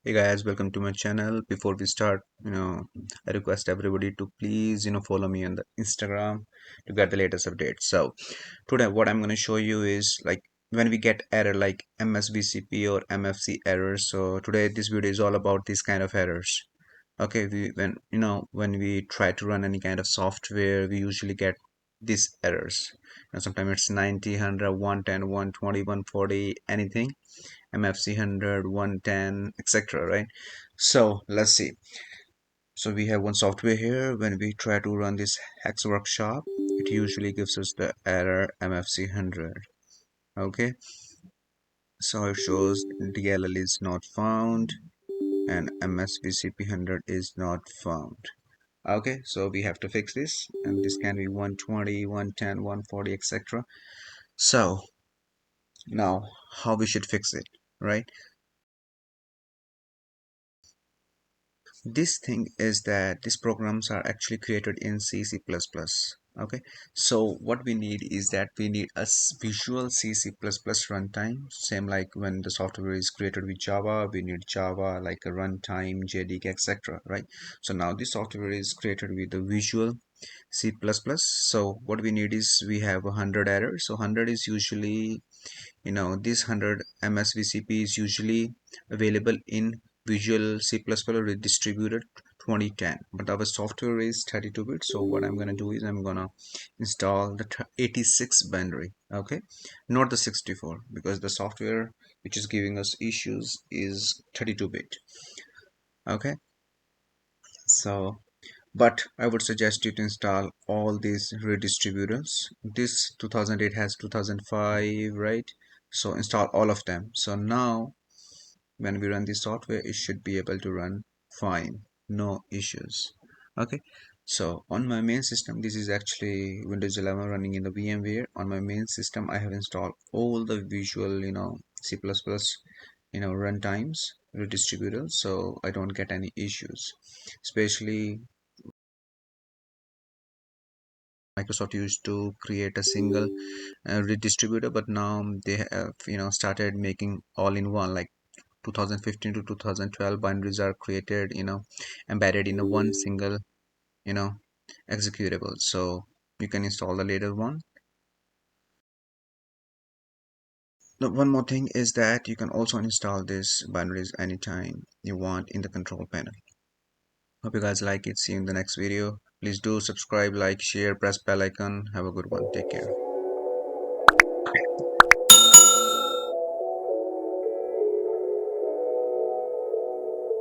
Hey guys, welcome to my channel. Before we start, I request everybody to please, follow me on the Instagram to get the latest updates. So today, what I'm going to show you is like when we get error like MSVCP or MFC errors. So today, this video is all about these kind of errors. Okay, when we try to run any kind of software, we usually get these errors. Sometimes it's 90, 100, 110, 120, 140, anything. MFC 100, 110, etc. Right? So let's see. So we have one software here. When we try to run this hex workshop, it usually gives us the error MFC 100. Okay, so it shows DLL is not found and MSVCP100 is not found. Okay, so we have to fix this, and this can be 120, 110, 140, etc. So now how we should fix it, right? This thing is that these programs are actually created in C++. Okay, so what we need is that we need a visual C++ runtime, same like when the software is created with Java, we need Java like a runtime, JDK, etc. Right? So now this software is created with the visual C++. So what we need is we have 100 errors. So 100 is usually, this 100 MSVCP is usually available in Visual C++ or distributed 2010, but our software is 32-bit. So what I'm going to do is I'm going to install the 86 binary. Okay, not the 64, because the software which is giving us issues is 32-bit. Okay, so but I would suggest you to install all these redistributors. This 2008 has 2005, right? So install all of them. So now when we run the software, it should be able to run fine, no issues. Okay, so on my main system, this is actually Windows 11 running in the VMware. On my main system, I have installed all the visual C++ runtimes redistributors, so I don't get any issues. Especially Microsoft used to create a single redistributor, but now they have started making all in one, like 2015 to 2012 binaries are created, embedded in a one single you know executable, so you can install the later one. Now, one more thing is that you can also install this binaries anytime you want in the control panel. Hope you guys like it. See you in the next video. Please do subscribe, like, share, press bell icon. Have a good one. Take care.